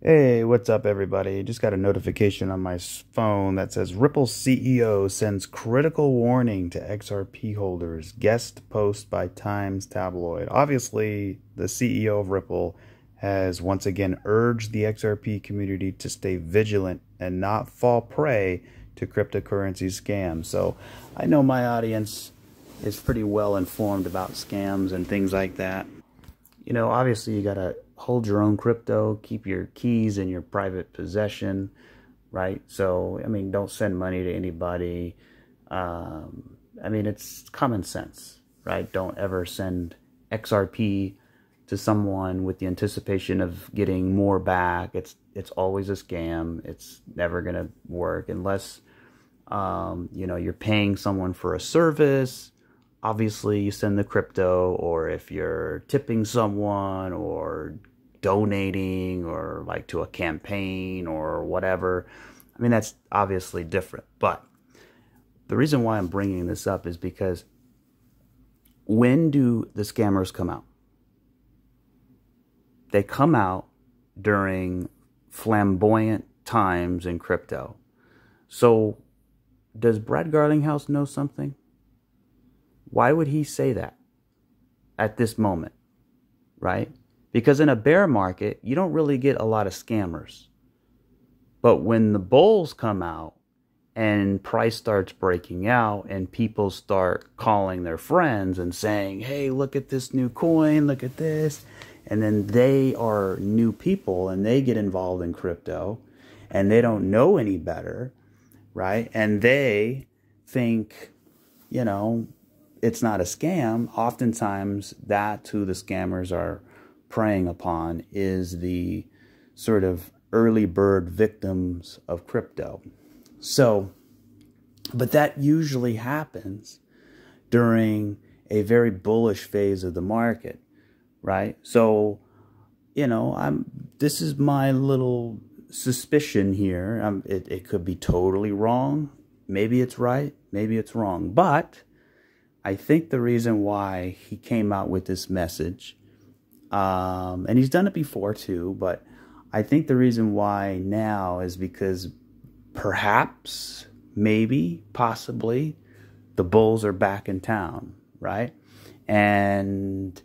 Hey, what's up, everybody? Just got a notification on my phone that says Ripple CEO sends critical warning to XRP holders. Guest post by Times tabloid. Obviously, the CEO of Ripple has once again urged the XRP community to stay vigilant and not fall prey to cryptocurrency scams. So I know my audience is pretty well informed about scams and things like that. Obviously you got to hold your own crypto, keep your keys in your private possession, right? So, don't send money to anybody. It's common sense, right? Don't ever send XRP to someone with the anticipation of getting more back. It's always a scam. It's never going to work unless, you're paying someone for a service. Obviously, you send the crypto, or if you're tipping someone or donating or like to a campaign or whatever. That's obviously different. But the reason why I'm bringing this up is because when do the scammers come out? They come out during flamboyant times in crypto. So does Brad Garlinghouse know something? Why would he say that at this moment, right? Because in a bear market, you don't really get a lot of scammers. But when the bulls come out and price starts breaking out and people start calling their friends and saying, hey, look at this new coin, look at this. And then they are new people and they get involved in crypto and they don't know any better, right? And they think, it's not a scam. Oftentimes, that's who the scammers are preying upon, is the sort of early bird victims of crypto. So, but that usually happens during a very bullish phase of the market, right? So, this is my little suspicion here. It could be totally wrong. Maybe it's right. Maybe it's wrong. But I think the reason why he came out with this message, and he's done it before too, but I think the reason why now is because perhaps, maybe, possibly, the bulls are back in town, right? And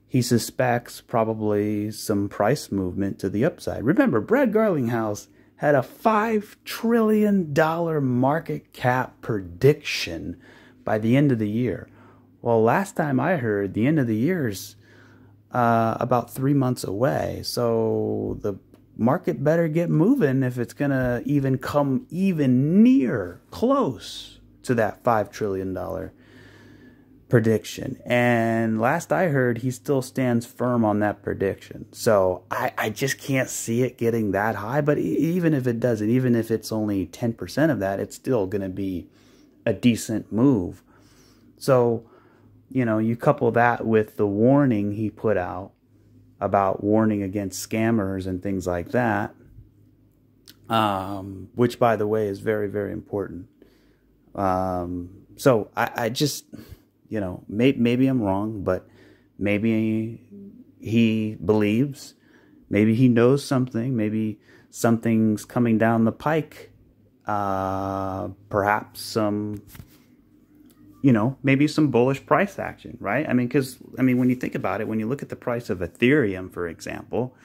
he suspects probably some price movement to the upside. Remember, Brad Garlinghouse had a $5 trillion market cap prediction by the end of the year. Well, last time I heard, the end of the year's about 3 months away. So the market better get moving if it's going to even come even near close to that $5 trillion prediction. And last I heard, he still stands firm on that prediction. So I just can't see it getting that high. But even if it doesn't, even if it's only 10% of that, it's still going to be a decent move. So, you couple that with the warning he put out about warning against scammers and things like that, which, by the way, is very, very important. So I just, maybe I'm wrong, but maybe he believes, maybe he knows something, maybe something's coming down the pike, perhaps some, maybe some bullish price action, right? Because when you think about it, when you look at the price of Ethereum, for example,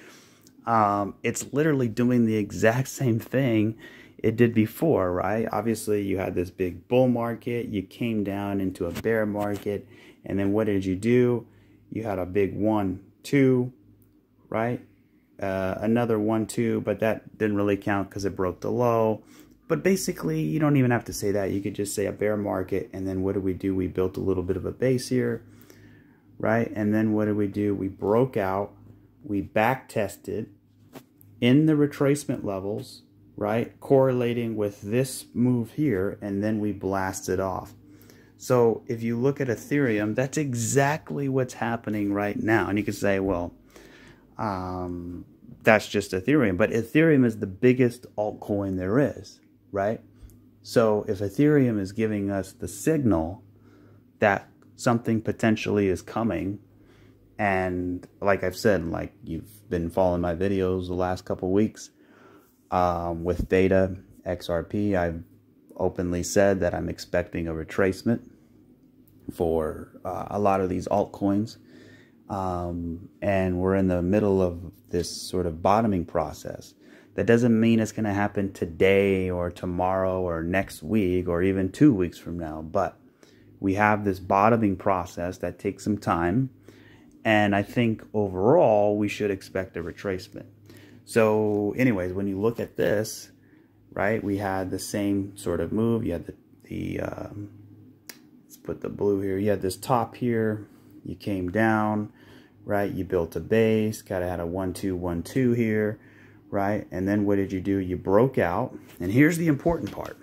it's literally doing the exact same thing it did before, right? Obviously, you had this big bull market, you came down into a bear market, and then what did you do? You had a big 1-2, right? Another 1-2, but that didn't really count because it broke the low. But basically, you don't even have to say that. You could just say a bear market, and then what do? We built a little bit of a base here, right? And then what do? We broke out, we back tested in the retracement levels, right? Correlating with this move here, and then we blasted off. So if you look at Ethereum, that's exactly what's happening right now. And you could say, well, that's just Ethereum. But Ethereum is the biggest altcoin there is, right? So if Ethereum is giving us the signal that something potentially is coming, And like I've said, like you've been following my videos the last couple weeks, with THETA, XRP, I've openly said that I'm expecting a retracement for a lot of these altcoins. And we're in the middle of this sort of bottoming process. That doesn't mean it's going to happen today or tomorrow or next week or even 2 weeks from now. But we have this bottoming process that takes some time. And I think overall we should expect a retracement. So anyways, when you look at this, right, we had the same sort of move. You had let's put the blue here. You had this top here. You came down, right? You built a base, kind of had a 1-2, 1-2 here, right? And then what did you do? You broke out. And here's the important part.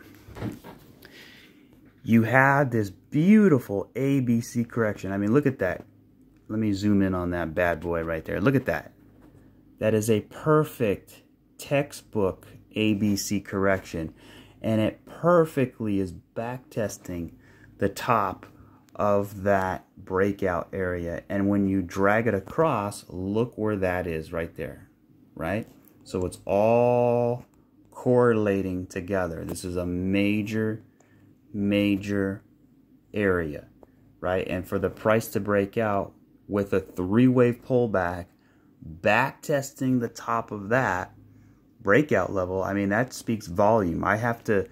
You had this beautiful ABC correction. I mean, look at that. Let me zoom in on that bad boy right there. Look at that. That is a perfect textbook ABC correction. And it perfectly is backtesting the top of that breakout area. And when you drag it across, look where that is right there, right? So it's all correlating together. This is a major area, right? And for the price to break out with a 3-wave pullback, back testing the top of that breakout level, I mean, that speaks volume. I have to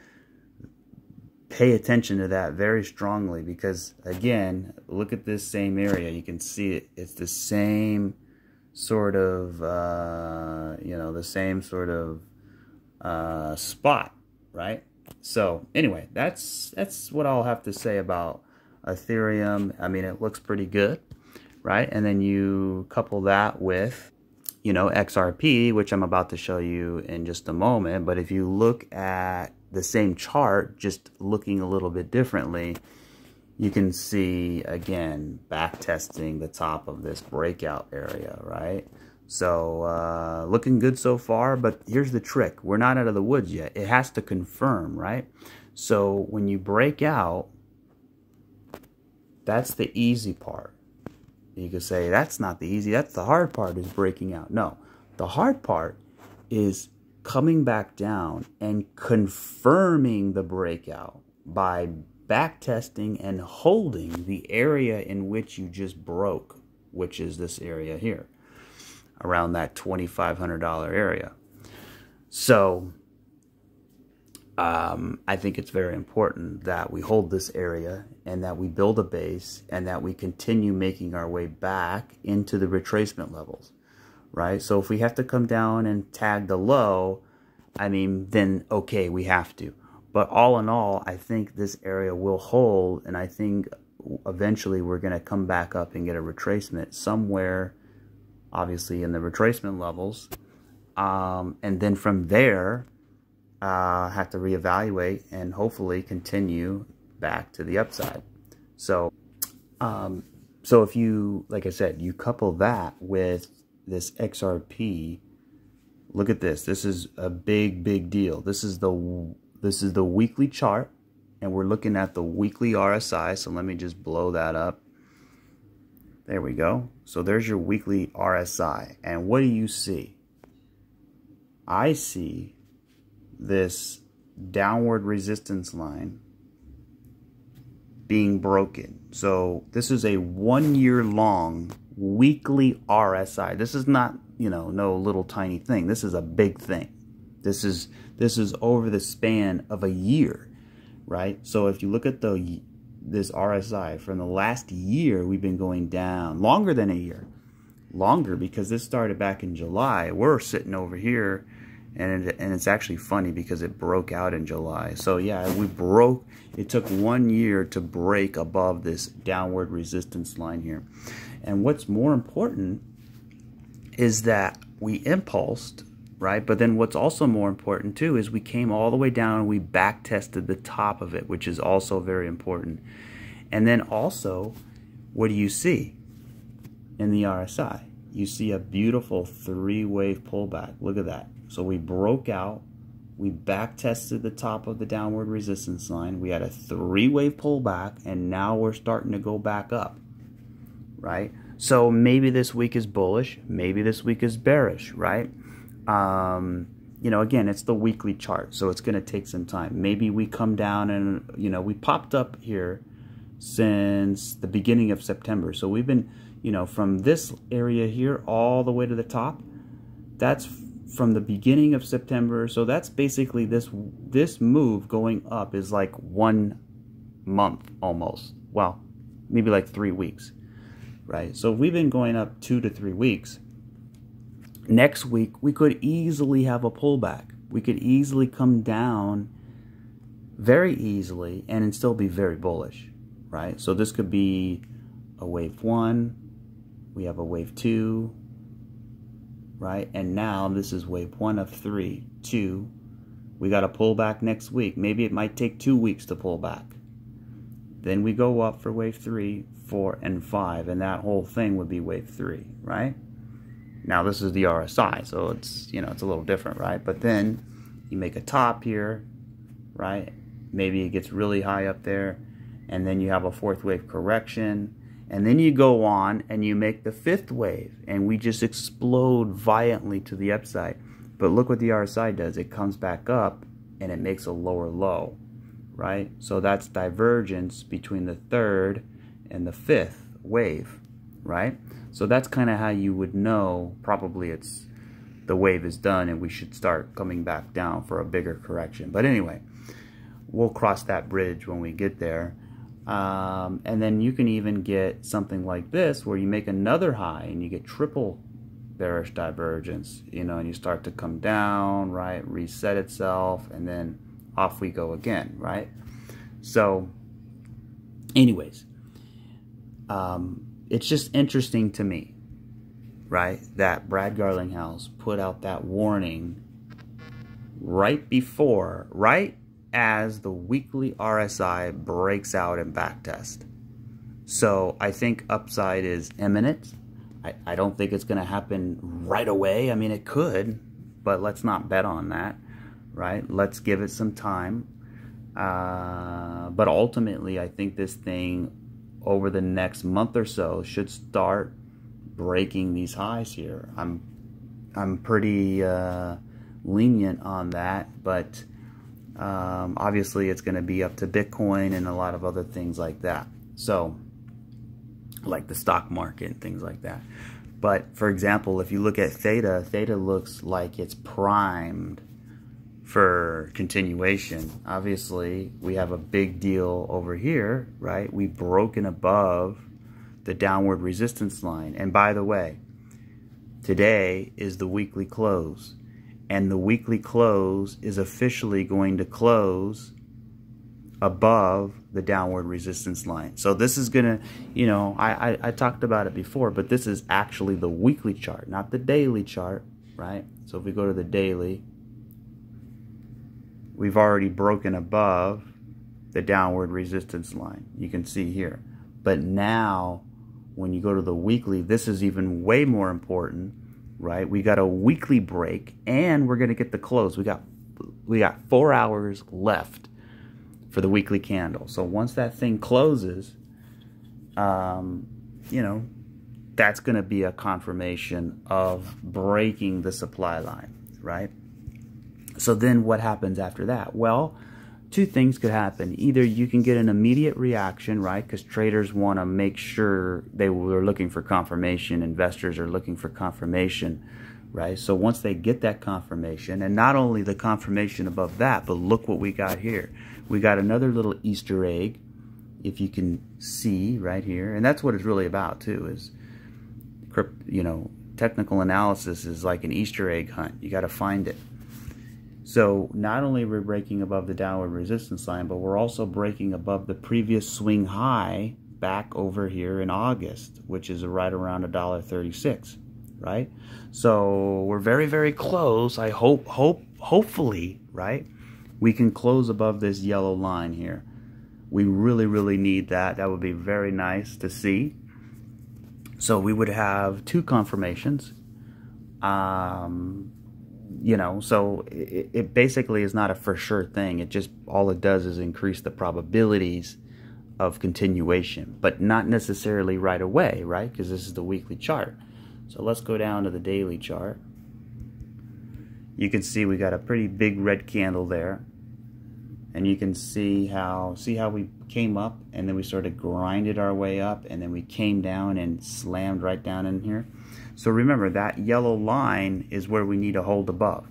pay attention to that very strongly because, again, look at this same area. You can see it. It's the same sort of, the same sort of spot, right? So anyway, that's what I'll have to say about Ethereum. I mean, it looks pretty good, right? And then you couple that with, XRP, which I'm about to show you in just a moment. But if you look at the same chart, just looking a little bit differently, you can see, again, back testing the top of this breakout area, right? So looking good so far, but here's the trick. We're not out of the woods yet. It has to confirm, right? So when you break out, that's the easy part. You could say that's not the easy, that's the hard part, is breaking out. No, the hard part is coming back down and confirming the breakout by back testing and holding the area in which you just broke, which is this area here, around that $2,500 area. So I think it's very important that we hold this area and that we build a base and that we continue making our way back into the retracement levels, right? So if we have to come down and tag the low, I mean, then okay, we have to. But all in all, I think this area will hold, and I think eventually we're going to come back up and get a retracement somewhere, obviously in the retracement levels. And then from there, have to reevaluate and hopefully continue back to the upside. So, so if you, like I said, you couple that with this XRP, look at this. This is a big deal. This is the weekly chart, and we're looking at the weekly RSI. So let me just blow that up. There we go. So there's your weekly RSI. And what do you see? I see this downward resistance line being broken. So this is a 1 year long weekly RSI. This is not, no little tiny thing. This is a big thing. This is over the span of a year, right? So if you look at this RSI from the last year, we've been going down longer than a year, longer, because this started back in July. We're sitting over here. And it's actually funny because it broke out in July. So yeah, it took 1 year to break above this downward resistance line here. And what's more important is that we impulsed, right? But then what's also more important too is we came all the way down and we back tested the top of it, which is also very important. And then also, what do you see in the RSI? You see a beautiful 3-wave pullback. Look at that. So we broke out, we back tested the top of the downward resistance line, we had a 3-wave pullback, and now we're starting to go back up, right? So maybe this week is bullish, maybe this week is bearish, right? You know, again, it's the weekly chart, so it's going to take some time. Maybe we come down and, you know, we popped up here since the beginning of September. So we've been, you know, from this area here all the way to the top. That's from the beginning of September. So that's basically this move going up is like 1 month almost. Well, maybe like 3 weeks, right? So we've been going up 2 to 3 weeks. Next week, we could easily have a pullback. We could easily come down very easily and still be very bullish, right? So this could be a wave 1. We have a wave 2, right? And now this is wave 1 of 3, 2. We got a pullback next week. Maybe it might take 2 weeks to pull back. Then we go up for wave 3, 4, and 5, and that whole thing would be wave 3, right? Now this is the RSI, so it's, you know, it's a little different, right? But then you make a top here, right? Maybe it gets really high up there, and then you have a 4th wave correction, and then you go on and you make the 5th wave, and we just explode violently to the upside. But look what the RSI does. It comes back up and it makes a lower low, right? So that's divergence between the 3rd and the 5th wave, right? So that's kind of how you would know probably it's the wave is done and we should start coming back down for a bigger correction. But anyway, we'll cross that bridge when we get there. And then you can even get something like this where you make another high and you get triple bearish divergence, you know, and you start to come down, right? Reset itself, and then off we go again, right? So anyways, it's just interesting to me, right, that Brad Garlinghouse put out that warning right before, right as the weekly RSI breaks out in backtest. So I think upside is imminent. I don't think it's going to happen right away. I mean, it could, but let's not bet on that, right? Let's give it some time. But ultimately, I think this thing over the next month or so should start breaking these highs here. I'm pretty lenient on that, but obviously it's going to be up to Bitcoin and a lot of other things like that. So, like the stock market and things like that. But for example, if you look at THETA, THETA looks like it's primed for continuation. Obviously, we have a big deal over here, right? We've broken above the downward resistance line. And by the way, today is the weekly close. And the weekly close is officially going to close above the downward resistance line. So this is going to, you know, I talked about it before, but this is actually the weekly chart, not the daily chart, right? So if we go to the daily, we've already broken above the downward resistance line. You can see here. But now, when you go to the weekly, this is even way more important, right? We got a weekly break, and we're going to get the close. We got 4 hours left for the weekly candle. So once that thing closes, you know, that's going to be a confirmation of breaking the supply line, right? So then what happens after that? Well, two things could happen. Either you can get an immediate reaction, right? Because traders want to make sure they were looking for confirmation. Investors are looking for confirmation, right? So once they get that confirmation, and not only the confirmation above that, but look what we got here. We got another little Easter egg, if you can see right here. And that's what it's really about too, is, you know, technical analysis is like an Easter egg hunt. You got to find it. So not only we're breaking above the downward resistance line, but we're also breaking above the previous swing high back over here in August, which is right around $1.36, right? So we're very, very close. I hopefully, right, we can close above this yellow line here. We really, really need that. That would be very nice to see. So we would have two confirmations. You know, so it basically is not a for sure thing. It just, all it does is increase the probabilities of continuation, but not necessarily right away, right? Because this is the weekly chart. So let's go down to the daily chart. You can see we got a pretty big red candle there. And you can see how we came up and then we sort of grinded our way up and then we came down and slammed right down in here. So remember, that yellow line is where we need to hold above.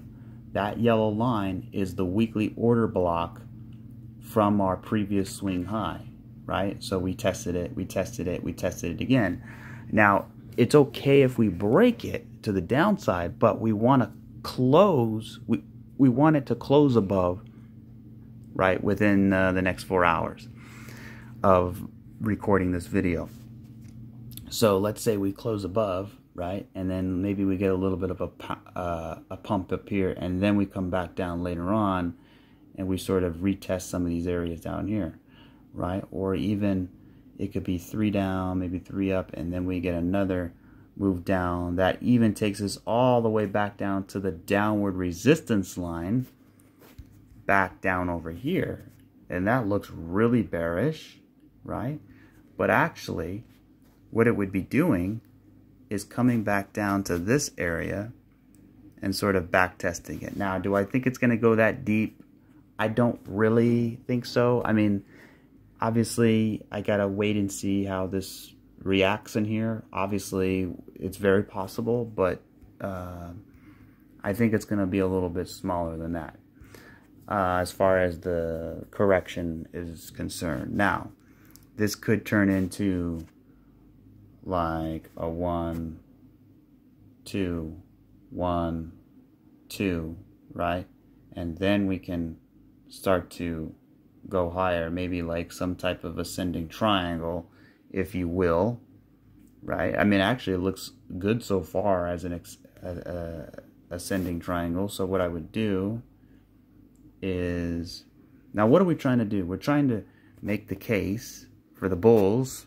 That yellow line is the weekly order block from our previous swing high, right? So we tested it, we tested it, we tested it again. Now, it's okay if we break it to the downside, but we want to close, we want it to close above, right, within the next 4 hours of recording this video. So let's say we close above, right, and then maybe we get a little bit of a pump up here, and then we come back down later on and we sort of retest some of these areas down here, right? Or even it could be 3 down, maybe 3 up, and then we get another move down that even takes us all the way back down to the downward resistance line, back down over here, and that looks really bearish, right? But actually what it would be doing is coming back down to this area and sort of back testing it. Now, do I think it's going to go that deep? I don't really think so. I mean, obviously I gotta wait and see how this reacts in here. Obviously it's very possible, but I think it's going to be a little bit smaller than that. As far as the correction is concerned. Now, this could turn into like a 1, 2, 1, 2, right? And then we can start to go higher, maybe like some type of ascending triangle, if you will, right? I mean, actually it looks good so far as an ascending triangle. So what I would do is, now what are we trying to do? We're trying to make the case for the bulls,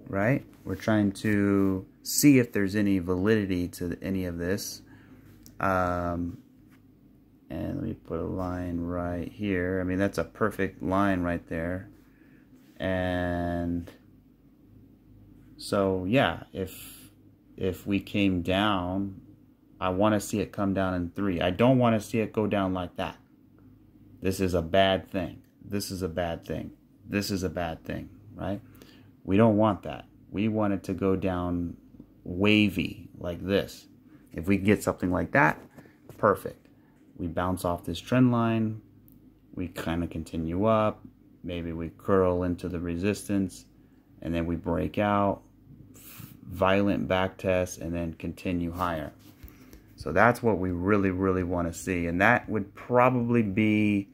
right? We're trying to see if there's any validity to any of this. And let me put a line right here. I mean, that's a perfect line right there. And so yeah, if we came down, I want to see it come down in 3. I don't want to see it go down like that. This is a bad thing. This is a bad thing. This is a bad thing, right? We don't want that. We want it to go down wavy like this. If we get something like that, perfect. We bounce off this trend line. We kind of continue up. Maybe we curl into the resistance, and then we break out, violent back test, and then continue higher. So that's what we really, really want to see. And that would probably be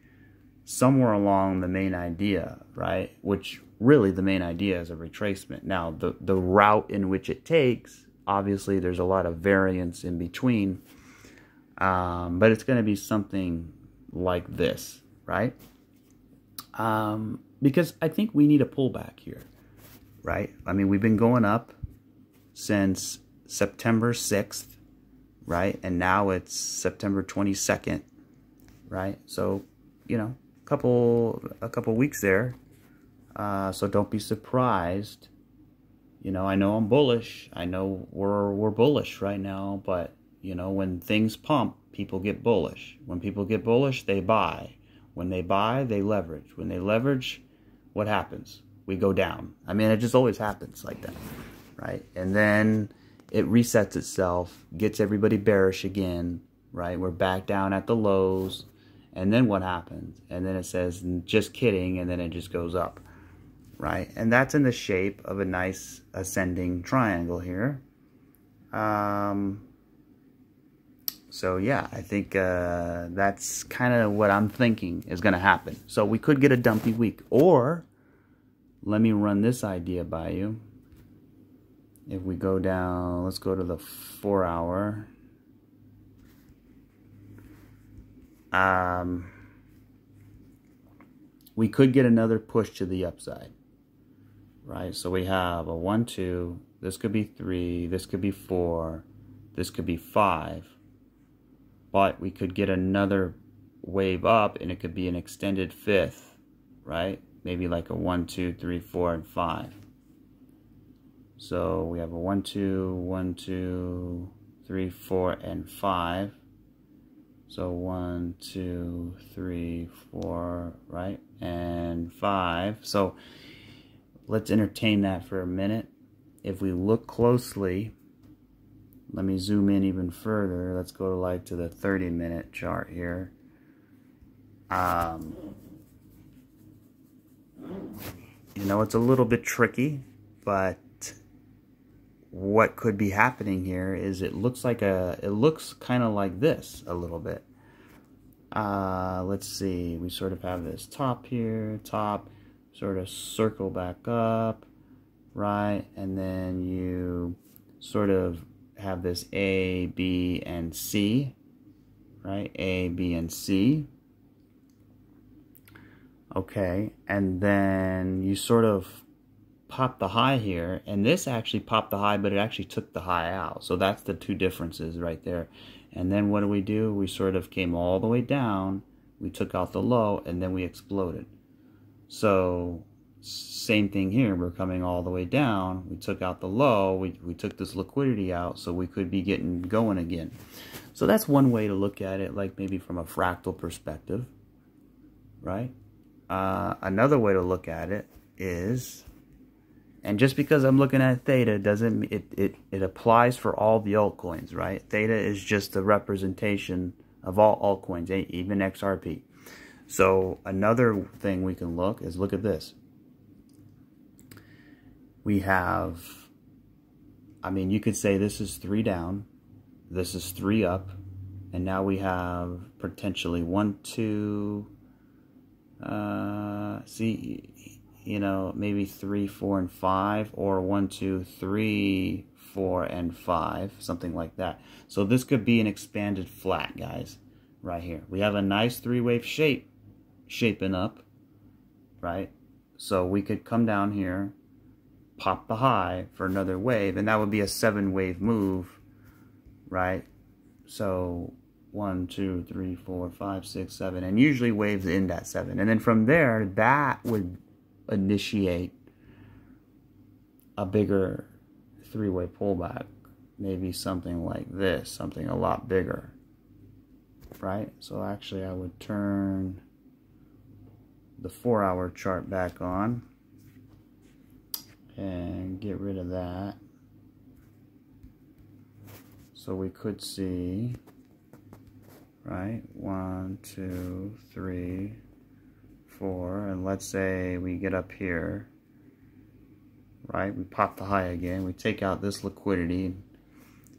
somewhere along the main idea, right? Which really the main idea is a retracement. Now, the route in which it takes, obviously there's a lot of variance in between. But it's going to be something like this, right? Because I think we need a pullback here, right? I mean, we've been going up since September 6th, right? And now it's September 22nd, right? So, you know, a couple weeks there. So don't be surprised. You know, I know I'm bullish. I know we're bullish right now, but you know, when things pump, people get bullish. When people get bullish, they buy. When they buy, they leverage. When they leverage, what happens? We go down. I mean, it just always happens like that, right? And then it resets itself, gets everybody bearish again, right? We're back down at the lows. And then what happens? And then it says, just kidding, and then it just goes up, right? And that's in the shape of a nice ascending triangle here. So yeah, I think that's kind of what I'm thinking is going to happen. So we could get a dumpy week. Or, let me run this idea by you. If we go down, let's go to the 4 hour. We could get another push to the upside, right? So we have a 1, 2, this could be 3, this could be 4, this could be 5. But we could get another wave up, and it could be an extended 5th, right? maybe like a 1, 2, 3, 4, and 5. So we have a 1, 2, 1, 2, 3, 4, and 5. So 1, 2, 3, 4, right? And 5. So let's entertain that for a minute. If we look closely, let me zoom in even further. Let's go to like to the 30-minute chart here. You know, it's a little bit tricky, but what could be happening here is it looks kind of like this a little bit. Let's see, we sort of have this top here, top, sort of circle back up, right? And then you sort of have this A, B, and C, right? A, B, and C. Okay, and then you sort of pop the high here, and this actually popped the high, but it actually took the high out. So that's the two differences right there. And then what do? We sort of came all the way down, we took out the low, and then we exploded. So same thing here, we're coming all the way down, we took out the low, we took this liquidity out, so we could be getting going again. So that's one way to look at it, like maybe from a fractal perspective, right? Another way to look at it is, and just because I'm looking at theta doesn't it applies for all the altcoins, right? Theta is just a representation of all altcoins, even XRP. So another thing we can look at this. We have, I mean, you could say this is 3 down, this is 3 up, and now we have potentially 1, 2. See, you know, maybe 3, 4, and 5, or 1, 2, 3, 4, and 5, something like that. So this could be an expanded flat, guys, right here. We have a nice 3-wave shape shaping up, right? So we could come down here, pop the high for another wave, and that would be a 7-wave move, right? So 1, 2, 3, 4, 5, 6, 7, and usually waves end at 7. And then from there, that would initiate a bigger 3-way pullback, maybe something like this, something a lot bigger, right? So actually I would turn the 4-hour chart back on and get rid of that. So we could see, right, 1, 2, 3, 4, and let's say we get up here, right, we pop the high again, we take out this liquidity,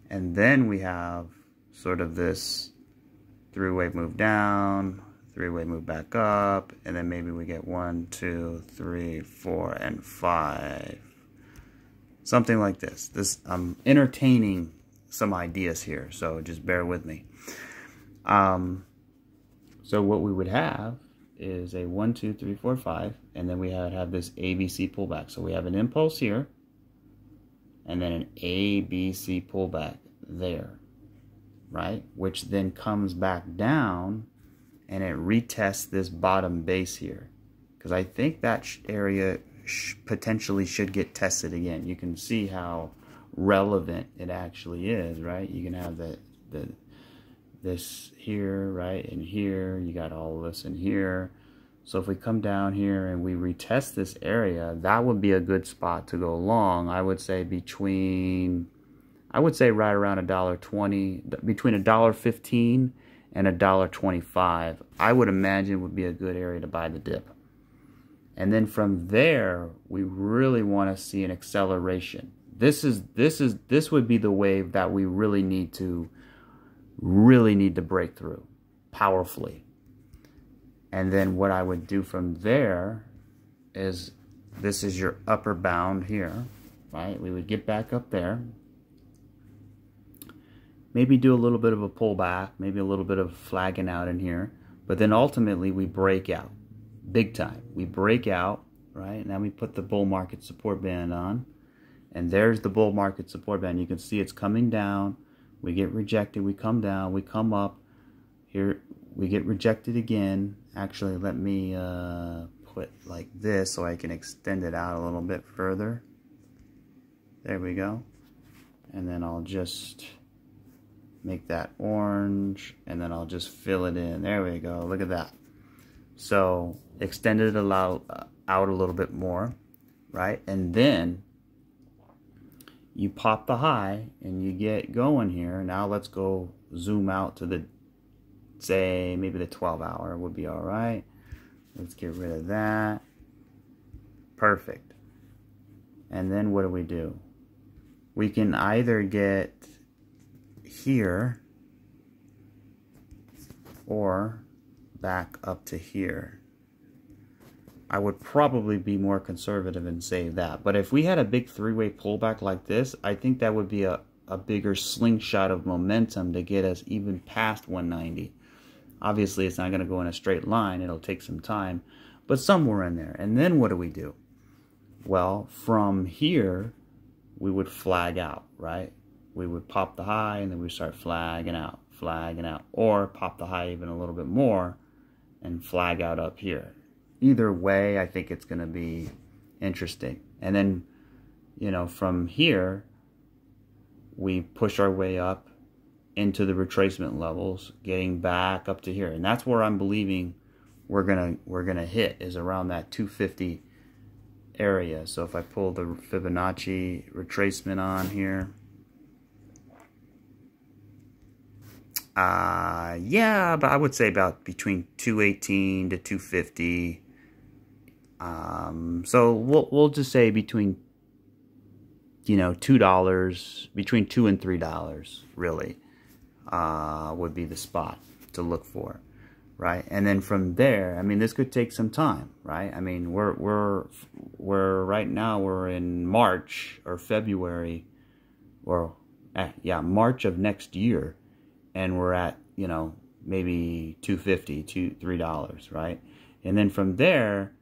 and then we have sort of this 3-wave move down, 3-wave move back up, and then maybe we get 1, 2, 3, 4, and 5, something like this. I'm entertaining some ideas here, so just bear with me. So what we would have is a 1, 2, 3, 4, 5, and then we have this ABC pullback. So we have an impulse here, and then an ABC pullback there, right? Which then comes back down, and it retests this bottom base here, because I think that area potentially should get tested again. You can see how relevant it actually is, right? You can have this here, right, and here, you got all of this in here. So if we come down here and we retest this area, that would be a good spot to go long. I would say right around $1.20, between $1.15 and $1.25, I would imagine would be a good area to buy the dip. And then from there, we really want to see an acceleration. This would be the wave that we really need to break through powerfully. And then what I would do from there is, this is your upper bound here, right? We would get back up there, maybe do a little bit of a pullback, maybe a little bit of flagging out in here, but then ultimately we break out big time. We break out, right? Now we put the bull market support band on, and there's the bull market support band. You can see it's coming down. We get rejected, we come down, we come up. Here we get rejected again. Actually, let me put like this so I can extend it out a little bit further. There we go. And then I'll just make that orange, and then I'll just fill it in. There we go. Look at that. So extended it out a little bit more, right? And then you pop the high and you get going here. Now let's go zoom out to the, say, maybe the 12 hour would be all right. Let's get rid of that. Perfect. And then what do? We can either get here or back up to here. I would probably be more conservative and say that. But if we had a big three-way pullback like this, I think that would be a bigger slingshot of momentum to get us even past 190. Obviously, it's not going to go in a straight line. It'll take some time, but somewhere in there. And then what do? Well, from here, we would flag out, right? We would pop the high, and then we start flagging out. Or pop the high even a little bit more and flag out up here. Either way, I think it's going to be interesting. And then, you know, from here, we push our way up into the retracement levels, getting back up to here. And that's where I'm believing we're gonna hit, is around that 250 area. So if I pull the Fibonacci retracement on here, yeah, but I would say about between 218 to 250. So we'll just say between, you know, $2, between $2 and $3 really would be the spot to look for, right? And then from there, I mean, this could take some time, right? I mean, we're right now we're in March or February, or yeah, March of next year, and we're at, you know, maybe $2.50 to $3, right? And then from there,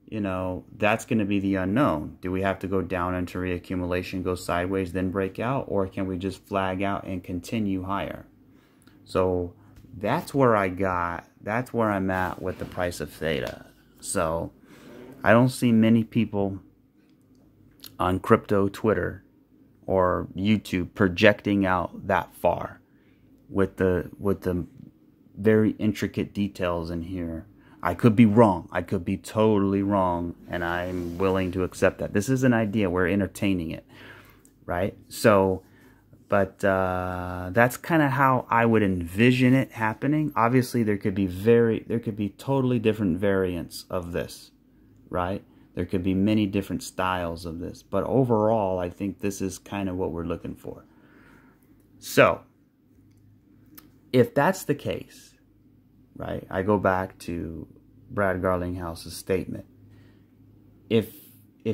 you know, that's going to be the unknown. Do we have to go down into reaccumulation, go sideways, then break out, or can we just flag out and continue higher? So that's where that's where I'm at with the price of theta. So I don't see many people on crypto Twitter or YouTube projecting out that far with the very intricate details in here. I could be wrong. I could be totally wrong, and I'm willing to accept that. This is an idea. We're entertaining it, right? So, but that's kind of how I would envision it happening. Obviously, there could be totally different variants of this, right? There could be many different styles of this, but overall, I think this is kind of what we're looking for. So, if that's the case, right, I go back to Brad Garlinghouse's statement. If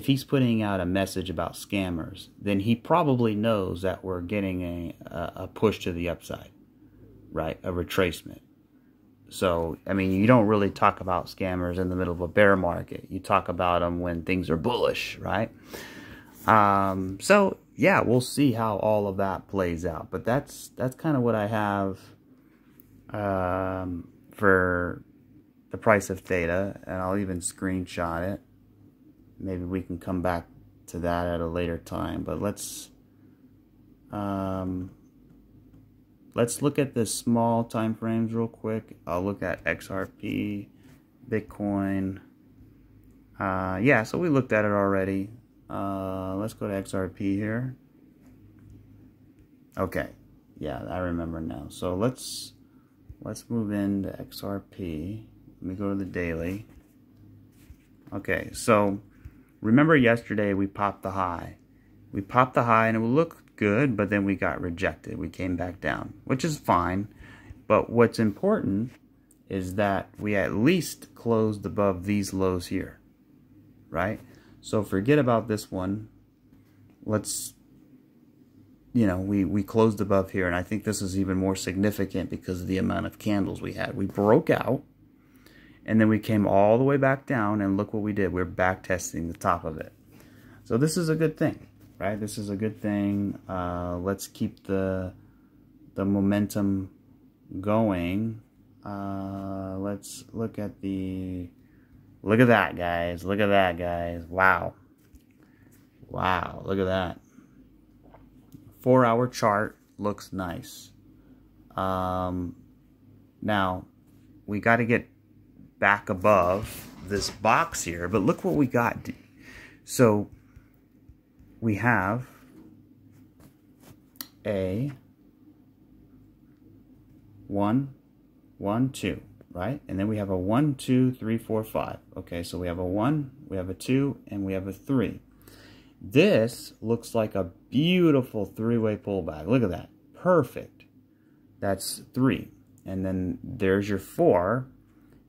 he's putting out a message about scammers, then he probably knows that we're getting a push to the upside, right, a retracement. So, I mean, you don't really talk about scammers in the middle of a bear market. You talk about them when things are bullish, right? So, yeah, we'll see how all of that plays out. But that's kind of what I have for the price of theta, and I'll even screenshot it. Maybe we can come back to that at a later time, but let's look at the small time frames real quick. I'll look at XRP, Bitcoin. Yeah, so we looked at it already. Let's go to XRP here. Okay, yeah, I remember now. So let's move into XRP. Let me go to the daily. Okay, so remember yesterday we popped the high. We popped the high and it looked good, but then we got rejected. We came back down, which is fine. But what's important is that we at least closed above these lows here, right? So forget about this one. Let's, you know, we closed above here, and I think this is even more significant because of the amount of candles we had. We broke out, and then we came all the way back down, and look what we did. We're back testing the top of it. So this is a good thing, right? This is a good thing. Let's keep the momentum going. Let's look at the Look at that, guys. Look at that, guys. Wow. Wow, look at that. 4-hour chart looks nice. Now, we got to get back above this box here, but look what we got. So, we have a 1, 1, 2, right? And then we have a 1, 2, 3, 4, 5. Okay, so we have a 1, we have a 2, and we have a 3. This looks like a beautiful three-way pullback. Look at that. Perfect. That's 3. And then there's your 4.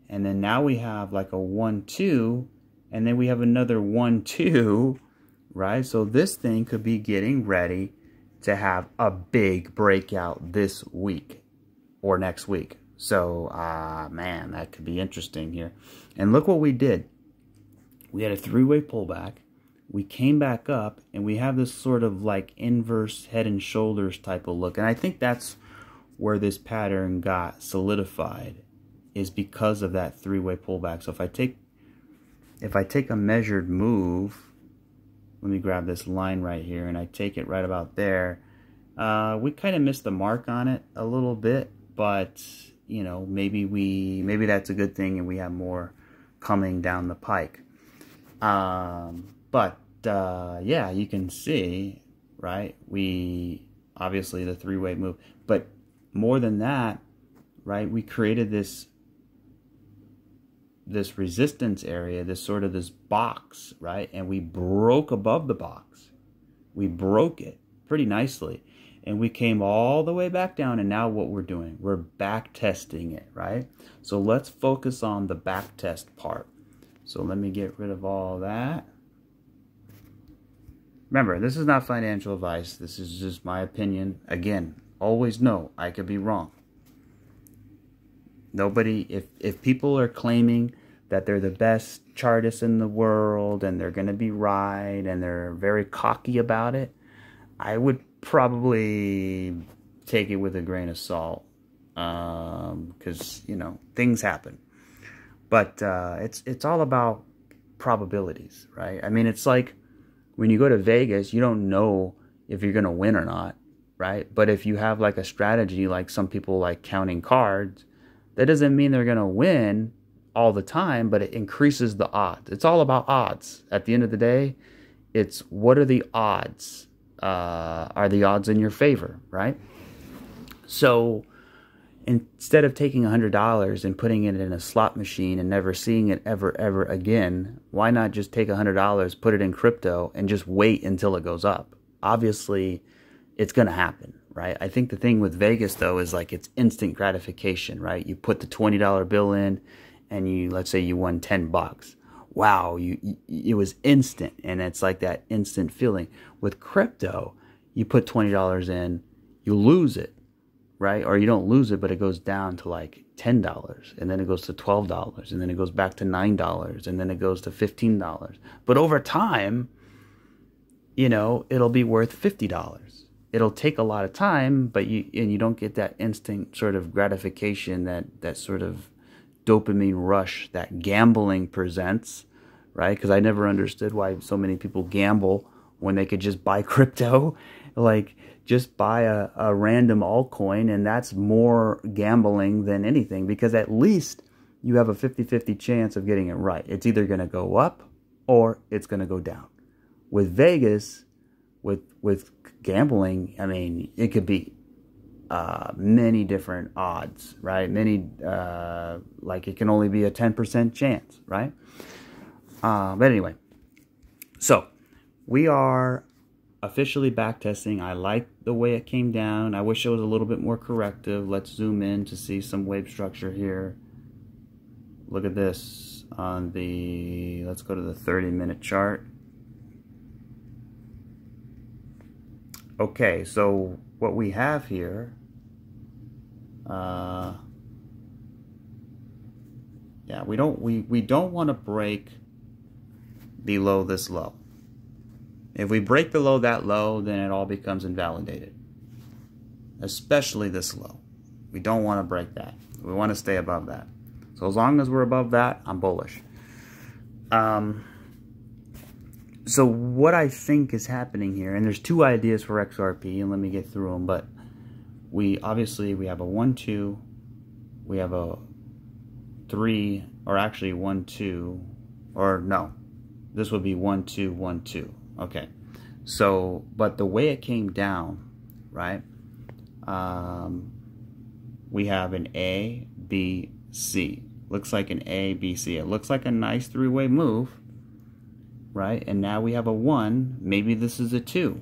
And then now we have like a 1, 2. And then we have another 1, 2. Right? So this thing could be getting ready to have a big breakout this week or next week. So, man, that could be interesting here. And look what we did. We had a three-way pullback. We came back up, and we have this sort of like inverse head and shoulders type of look. And I think that's where this pattern got solidified, is because of that three-way pullback. So if I take a measured move, let me grab this line right here, and I take it right about there. We kind of missed the mark on it a little bit, but you know, maybe that's a good thing, and we have more coming down the pike. But yeah, you can see, right? We obviously the three-way move, but more than that, right? We created this resistance area, this box, right? And we broke above the box. We broke it pretty nicely, and we came all the way back down. And now what we're doing, we're back testing it, right? So let's focus on the back test part. So let me get rid of all that. Remember, this is not financial advice. This is just my opinion. Again, always know I could be wrong. Nobody, if people are claiming that they're the best chartists in the world and they're going to be right and they're very cocky about it, I would probably take it with a grain of salt, because you know, things happen. But it's all about probabilities, right? I mean, it's like when you go to Vegas, you don't know if you're going to win or not, right? But if you have like a strategy, like some people like counting cards, that doesn't mean they're going to win all the time, but it increases the odds. It's all about odds. At the end of the day, it's what are the odds? Are the odds in your favor, right? So instead of taking $100 and putting it in a slot machine and never seeing it ever again, why not just take $100, put it in crypto, and just wait until it goes up? Obviously, it's going to happen, right? I think the thing with Vegas, though, is like it's instant gratification, right? You put the $20 bill in, and let's say you won $10. Wow, it was instant, and it's like that instant feeling. With crypto, you put $20 in, you lose it, right? Or you don't lose it, but it goes down to like $10, and then it goes to $12, and then it goes back to $9, and then it goes to $15. But over time, you know, it'll be worth $50. It'll take a lot of time, but you don't get that instant sort of gratification, that sort of dopamine rush that gambling presents, right? Because I never understood why so many people gamble when they could just buy crypto. Like, just buy a random altcoin, and that's more gambling than anything, because at least you have a 50-50 chance of getting it right. It's either going to go up or it's going to go down. With Vegas, with gambling, I mean, it could be many different odds, right? Like it can only be a 10% chance, right? But anyway, so we are officially back testing. I like the way it came down. I wish it was a little bit more corrective. Let's zoom in to see some wave structure here. Look at this on let's go to the 30-minute chart. Okay, so what we have here, yeah, we don't want to break below this low. If we break below that low, then it all becomes invalidated, especially this low. We don't want to break that. We want to stay above that. So as long as we're above that, I'm bullish. So what I think is happening here, and there's two ideas for XRP, and let me get through them, but we obviously have a 1 2, we have a 3, or actually 1 2, or no, this would be 1 2 1 2. Okay, so but the way it came down, right, we have an A, B, C. Looks like an A, B, C. It looks like a nice three-way move, right? And now we have a 1. Maybe this is a 2,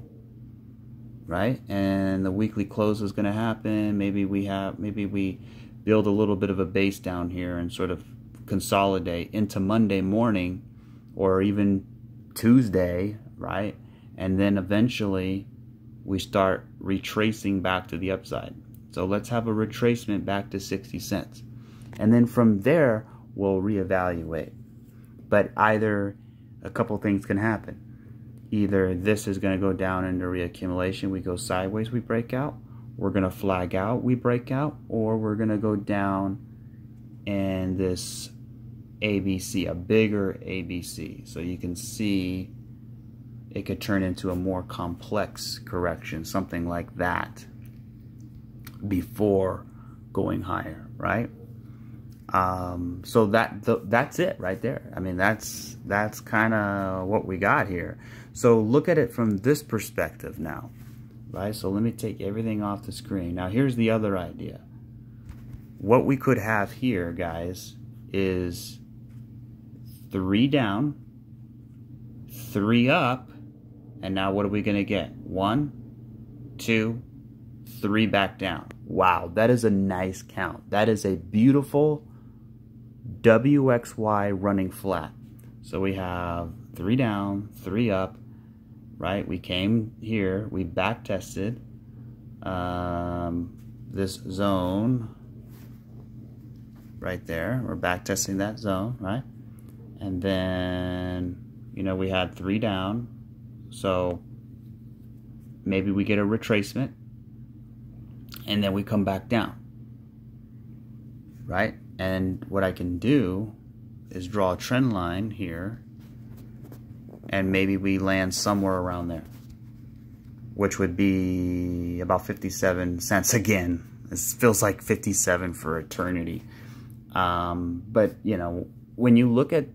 right? And the weekly close is going to happen. Maybe we build a little bit of a base down here and sort of consolidate into Monday morning or even Tuesday, right? And then eventually we start retracing back to the upside. So let's have a retracement back to 60 cents. And then from there, we'll reevaluate. But either a couple things can happen. Either this is going to go down into reaccumulation, we go sideways, we break out. We're going to flag out, we break out. Or we're going to go down and this ABC, a bigger ABC. So you can see it could turn into a more complex correction, something like that, before going higher, right? So that's it right there. I mean, that's kind of what we got here. So look at it from this perspective now, right? So let me take everything off the screen. Now here's the other idea. What we could have here, guys, is 3 down, 3 up, and now what are we going to get? 1, 2, 3 back down. Wow, that is a nice count. That is a beautiful WXY running flat. So we have 3 down, 3 up, right? We came here, we back tested this zone right there. We're back testing that zone, right? And then, you know, we had 3 down. So maybe we get a retracement and then we come back down, right? And what I can do is draw a trend line here and maybe we land somewhere around there, which would be about 57 cents again. This feels like 57 for eternity. But, you know, when you look at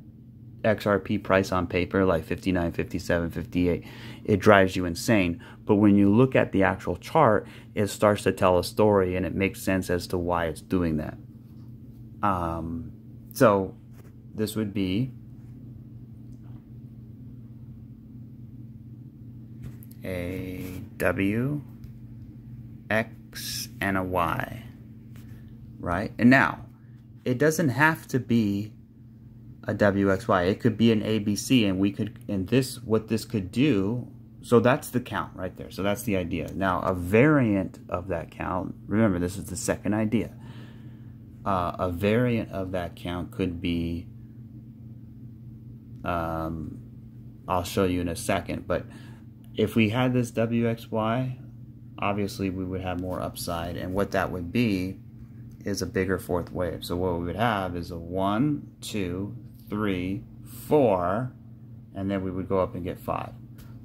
XRP price on paper, like 59, 57, 58, it drives you insane. But when you look at the actual chart, it starts to tell a story and it makes sense as to why it's doing that. So this would be a W, X, and a Y, right? And now, it doesn't have to be a WXY. It could be an ABC, and we could, and this, what this could do, so that's the count right there. So that's the idea. Now, a variant of that count, remember, this is the second idea. A variant of that count could be, I'll show you in a second, but if we had this WXY, obviously we would have more upside, and what that would be is a bigger fourth wave. So what we would have is a 1, 2, 3, 4, and then we would go up and get 5.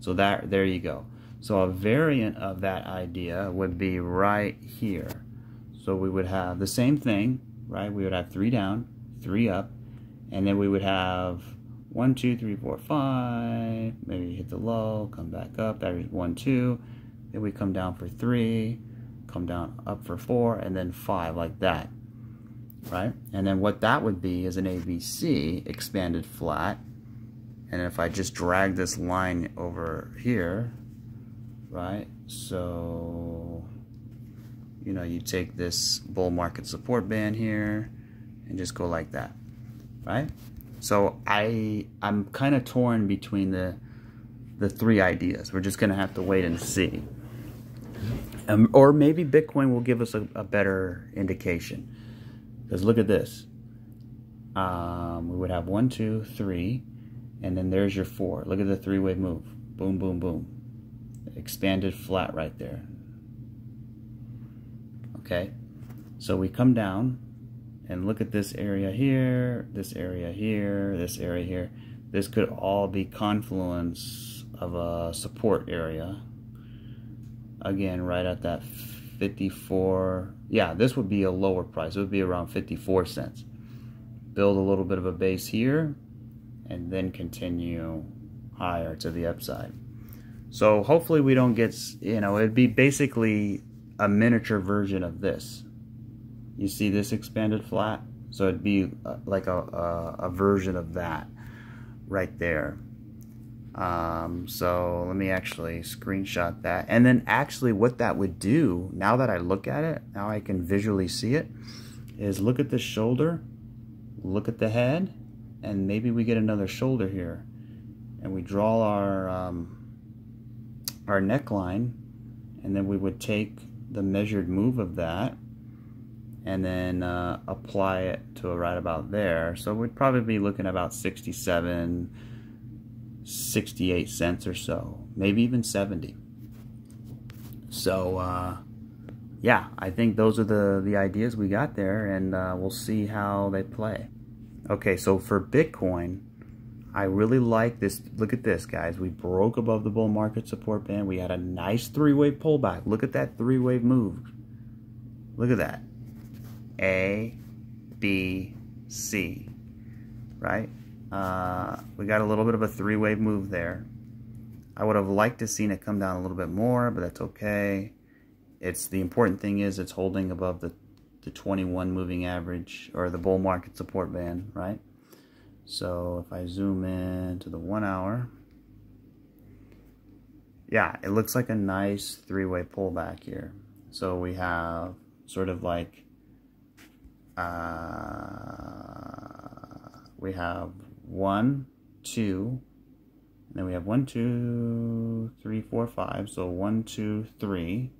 So there you go. So a variant of that idea would be right here. So we would have the same thing, right? We would have 3 down, 3 up, and then we would have 1, 2, 3, 4, 5. Maybe hit the low, come back up. That is 1, 2. Then we come down for 3, come down up for 4, and then 5, like that, right? And then what that would be is an ABC, expanded flat. And if I just drag this line over here, right? So, you know, you take this bull market support band here and just go like that, right? So I'm kind of torn between the 3 ideas. We're just gonna have to wait and see. Or maybe Bitcoin will give us a better indication. Because look at this. We would have 1, 2, 3, and then there's your 4. Look at the 3-wave move. Boom, boom, boom. Expanded flat right there. Okay, so we come down and look at this area here, this area here, this area here. this could all be confluence of a support area. Again, right at that 54. Yeah, this would be a lower price. It would be around 54 cents. Build a little bit of a base here, and then continue higher to the upside. So hopefully we don't get, you know, it'd be basically a miniature version of this. You see this expanded flat? So it'd be like a version of that right there. So let me actually screenshot that. And then actually what that would do, now that I look at it, now I can visually see it, is look at the shoulder, look at the head, and maybe we get another shoulder here. And we draw our neckline, and then we would take the measured move of that and then apply it to right about there. So we'd probably be looking at about 67, 68 cents or so, maybe even 70. So yeah, I think those are the ideas we got there, and we'll see how they play. Okay, so for Bitcoin, I really like this. Look at this, guys. We broke above the bull market support band. We had a nice three-wave pullback. Look at that three-wave move. Look at that. A, B, C, right? We got a little bit of a three-wave move there. I would have liked to seen it come down a little bit more, but that's okay. The important thing is it's holding above the 21 moving average, or the bull market support band, right? So if I zoom in to the 1 hour, yeah, it looks like a nice three-way pullback here. So we have sort of like, we have 1, 2, and then we have 1, 2, 3, 4, 5. So 1, 2, 3.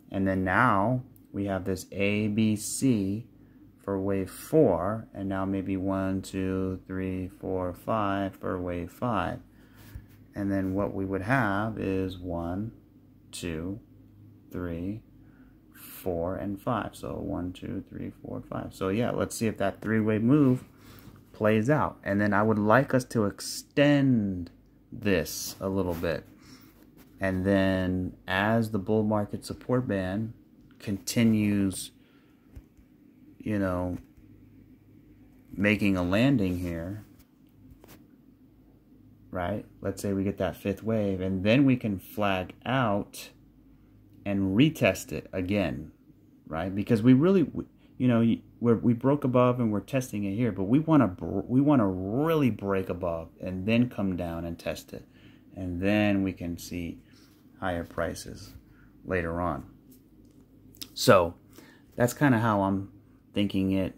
And then now we have this A, B, C for wave 4, and now maybe 1, 2, 3, 4, 5 for wave 5. And then what we would have is 1, 2, 3, 4, and 5. So 1, 2, 3, 4, 5. So yeah, let's see if that three-wave move plays out. And then I would like us to extend this a little bit. And then as the bull market support band continues, you know, making a landing here, right? Let's say we get that fifth wave, and then we can flag out and retest it again, right? Because we really, you know, we broke above and we're testing it here, but we want to really break above and then come down and test it, and then we can see higher prices later on. So that's kind of how I'm thinking it,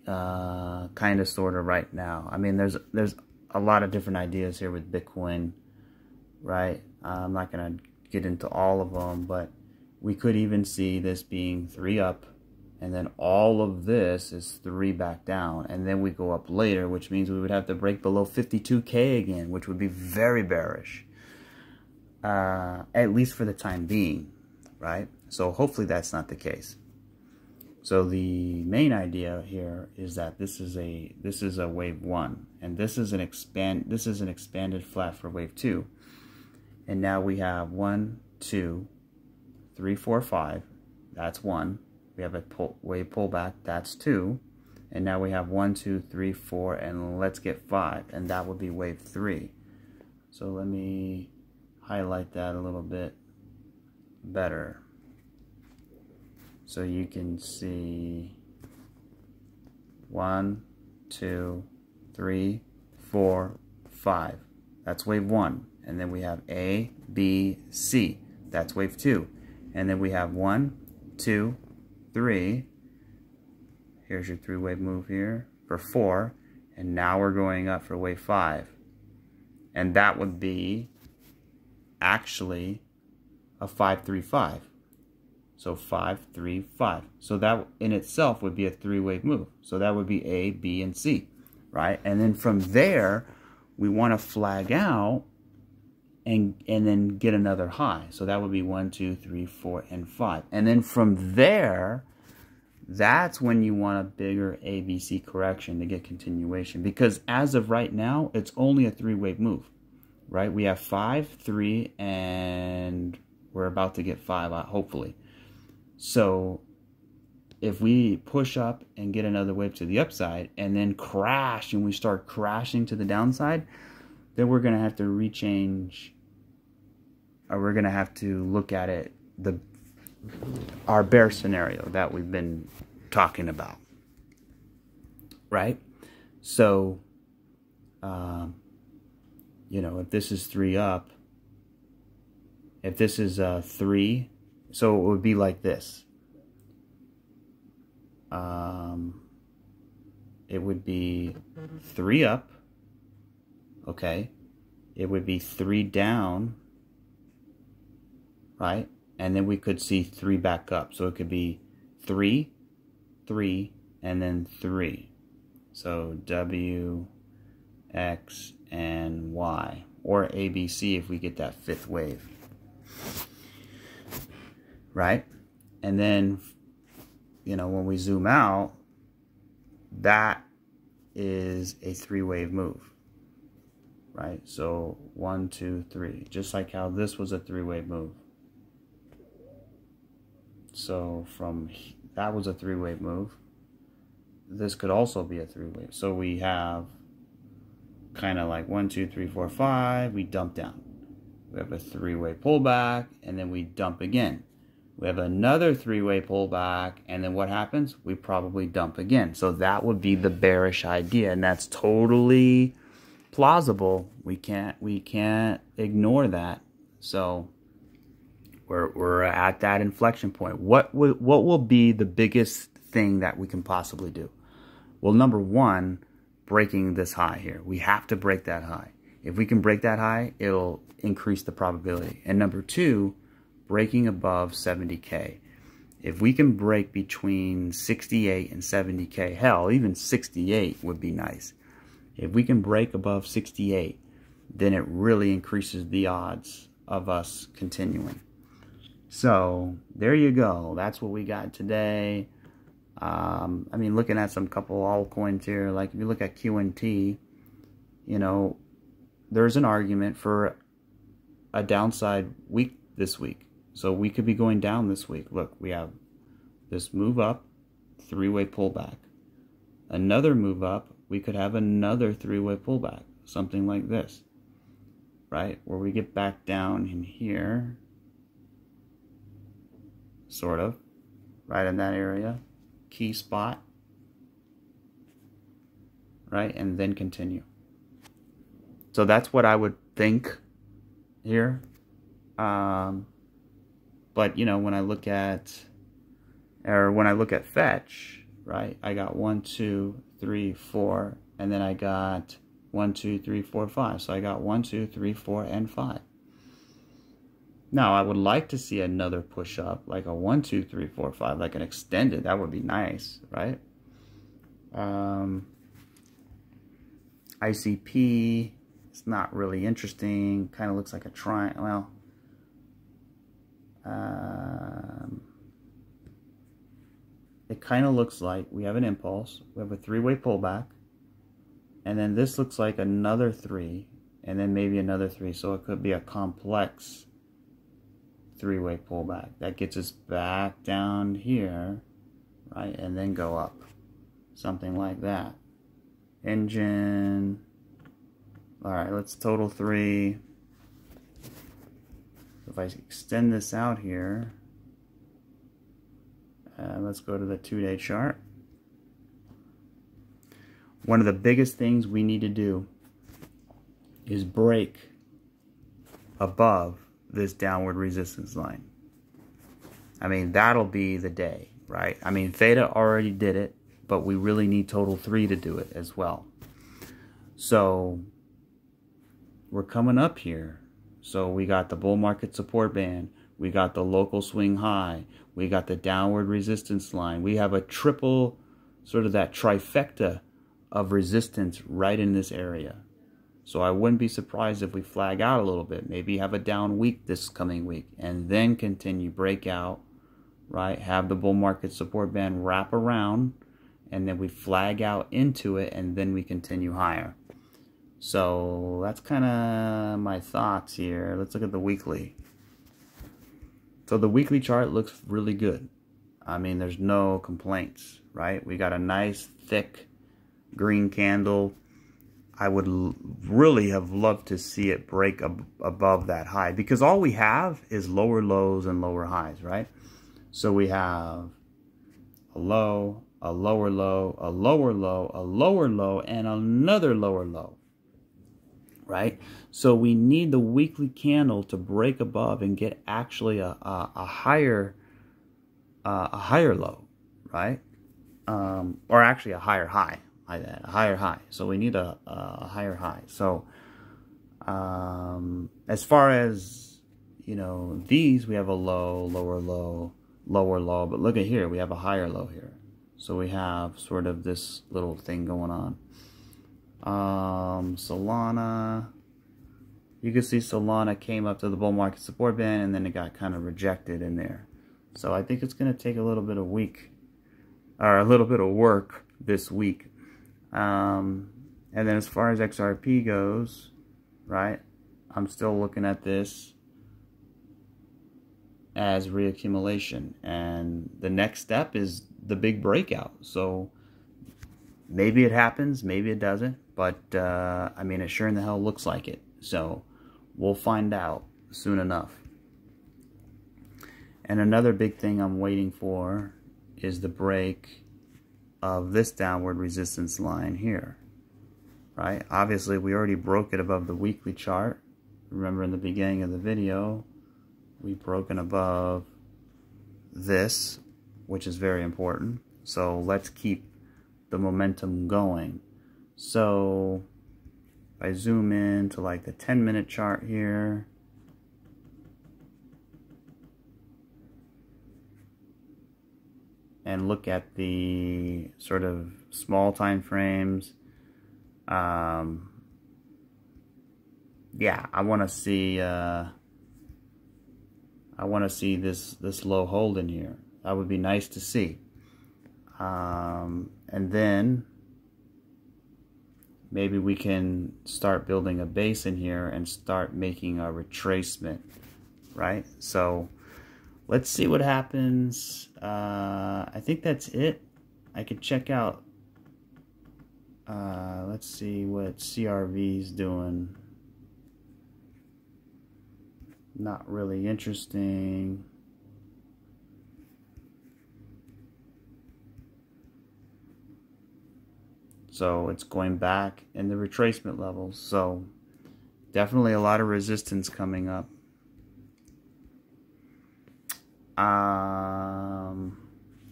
kind of sort of right now. I mean, there's a lot of different ideas here with Bitcoin, right? I'm not going to get into all of them, but we could even see this being 3 up, and then all of this is 3 back down, and then we go up later, which means we would have to break below 52K again, which would be very bearish, at least for the time being, right? So hopefully that's not the case. So the main idea here is that this is a wave 1, and this is an expanded flat for wave 2. And now we have 1, 2, 3, 4, 5. That's 1. We have a wave pullback. That's 2. And now we have 1, 2, 3, 4, and let's get 5, and that would be wave 3. So let me highlight that a little bit better, so you can see 1, 2, 3, 4, 5. That's wave 1. And then we have A, B, C. That's wave 2. And then we have 1, 2, 3. Here's your 3-wave move here for 4. And now we're going up for wave 5. And that would be actually a 5, 3, 5. So 5, 3, 5. So that in itself would be a 3-wave move. So that would be A, B, and C, right? And then from there, we want to flag out and then get another high. So that would be 1, 2, 3, 4, and 5. And then from there, that's when you want a bigger ABC correction to get continuation. Because as of right now, it's only a 3-wave move, right? We have 5, 3, and we're about to get 5 out, hopefully. So if we push up and get another wave to the upside and then crash and we start crashing to the downside, then we're going to have to rechange, or we're going to have to look at it, our bear scenario that we've been talking about, right? So, you know, if this is 3 up, if this is 3, so it would be like this. It would be 3 up, okay? It would be 3 down, right? And then we could see 3 back up. So it could be 3, 3, and then 3. So W, X, and Y. Or ABC if we get that 5th wave. Right? And then, you know, when we zoom out, that is a 3-wave move. Right? So 1, 2, 3. Just like how this was a 3-wave move. So from that was a 3-wave move. This could also be a 3-wave. So we have kind of like 1, 2, 3, 4, 5. We dump down. We have a 3-wave pullback, and then we dump again. We have another 3-wave pullback, and then what happens? We probably dump again. So that would be the bearish idea, and that's totally plausible. We can't ignore that. So we're at that inflection point. What will be the biggest thing that we can possibly do? Well, number one, breaking this high here. We have to break that high. If we can break that high, it'll increase the probability. And number two, breaking above 70K. If we can break between 68 and 70K, hell, even 68 would be nice. If we can break above 68, then it really increases the odds of us continuing. So there you go. That's what we got today. I mean, looking at some couple altcoins here, like if you look at QNT, you know, there's an argument for a downside week this week. So we could be going down this week. Look, we have this move up, 3-way pullback. Another move up, we could have another 3-way pullback, something like this, right? Where we get back down in here, sort of, right in that area, key spot, right? And then continue. So that's what I would think here. But, you know, when I look at fetch, right, I got 1, 2, 3, 4, and then I got 1, 2, 3, 4, 5. So I got 1, 2, 3, 4, and 5. Now, I would like to see another push up, like a 1, 2, 3, 4, 5, like an extended. That would be nice, right? ICP, it's not really interesting. Kind of looks like a triangle. Well, it kind of looks like we have an impulse. We have a 3-way pullback. And then this looks like another 3. And then maybe another 3. So it could be a complex 3-way pullback. That gets us back down here, right? And then go up. Something like that. Engine. Alright, let's total 3. If I extend this out here, let's go to the 2-day chart. One of the biggest things we need to do is break above this downward resistance line. I mean, that'll be the day, right? I mean, THETA already did it, but we really need total 3 to do it as well. So we're coming up here. So we got the bull market support band. We got the local swing high. We got the downward resistance line. We have a triple, sort of that trifecta of resistance right in this area. So I wouldn't be surprised if we flag out a little bit. Maybe have a down week this coming week. And then continue breakout right? Have the bull market support band wrap around, and then we flag out into it, and then we continue higher. So that's kind of my thoughts here. Let's look at the weekly. So the weekly chart looks really good. I mean, there's no complaints, right? We got a nice thick green candle. I would really have loved to see it break above that high, because all we have is lower lows and lower highs, right? So we have a low, a lower low, a lower low, a lower low, and another lower low, right? So we need the weekly candle to break above and get actually a higher low, right? Or actually a higher high. A higher high. So we need a higher high. So as far as, you know, these, we have a low, lower low, lower low. But look at here, we have a higher low here. So we have sort of this little thing going on. Solana, you can see Solana came up to the bull market support band, and then it got kind of rejected in there. So I think it's going to take a little bit of work this week. And then as far as XRP goes, right, I'm still looking at this as reaccumulation, and the next step is the big breakout. So maybe it happens, maybe it doesn't, but I mean, it sure in the hell looks like it. So we'll find out soon enough. And another big thing I'm waiting for is the break of this downward resistance line here, right? Obviously, we already broke it above the weekly chart. Remember in the beginning of the video, we broken above this, which is very important. So let's keep the momentum going. So if I zoom in to like the 10-minute chart here, and look at the sort of small time frames, yeah, I want to see this low hold in here. That would be nice to see. And then maybe we can start building a base in here and start making a retracement, right? So let's see what happens. I think that's it. I could check out, let's see what CRV's doing. Not really interesting. So it's going back in the retracement levels. So definitely a lot of resistance coming up.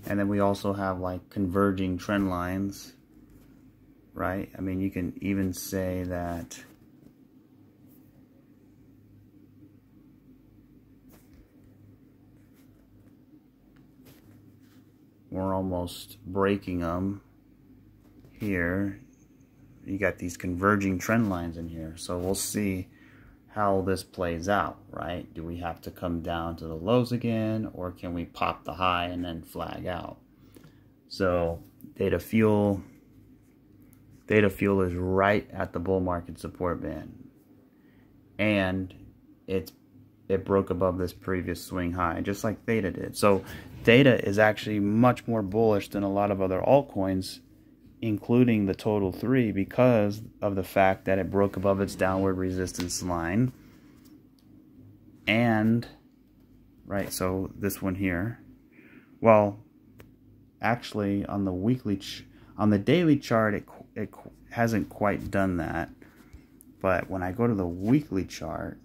And then we also have like converging trend lines, right? I mean, you can even say that we're almost breaking them here. You got these converging trend lines in here. So we'll see how this plays out, right? Do we have to come down to the lows again, or can we pop the high and then flag out? So Theta Fuel is right at the bull market support band, and it broke above this previous swing high, just like Theta did. So Theta is actually much more bullish than a lot of other altcoins, including the total 3, because of the fact that it broke above its downward resistance line. And right, so this one here, well, actually on the weekly on the daily chart it hasn't quite done that, but when I go to the weekly chart,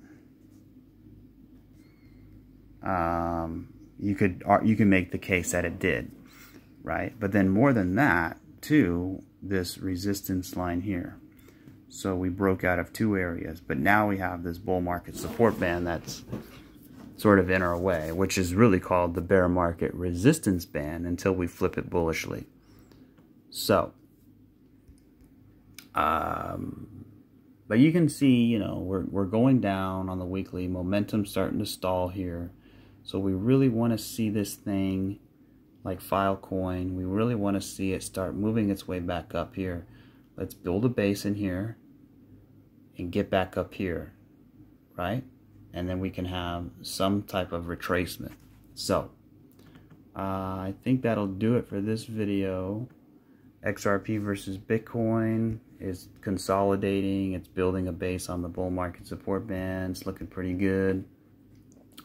you can make the case that it did, right? But then more than that, to this resistance line here. So we broke out of 2 areas, but now we have this bull market support band that's sort of in our way, which is really called the bear market resistance band until we flip it bullishly. So but you can see, you know, we're going down on the weekly, momentum starting to stall here. So we really want to see this thing like Filecoin. We really want to see it start moving its way back up here. Let's build a base in here and get back up here, right? And then we can have some type of retracement. So I think that'll do it for this video. XRP versus Bitcoin is consolidating. It's building a base on the bull market support band. It's looking pretty good.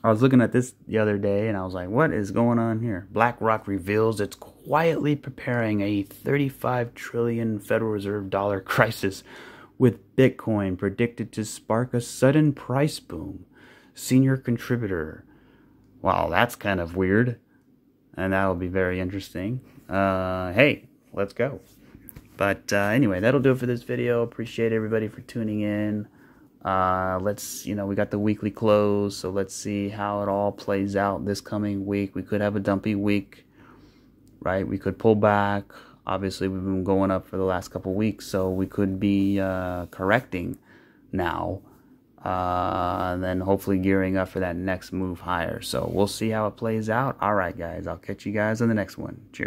I was looking at this the other day and I was like, what is going on here? BlackRock reveals it's quietly preparing a 35 trillion Federal Reserve dollar crisis, with Bitcoin predicted to spark a sudden price boom. Senior contributor. Wow, that's kind of weird. And that'll be very interesting. Hey, let's go. But anyway, that'll do it for this video. Appreciate everybody for tuning in. We got the weekly close, so let's see how it all plays out this coming week. We could have a dumpy week, right? We could pull back. Obviously, we've been going up for the last couple weeks, so we could be correcting now. And then hopefully gearing up for that next move higher. So we'll see how it plays out. All right, guys. I'll catch you guys on the next one. Cheers.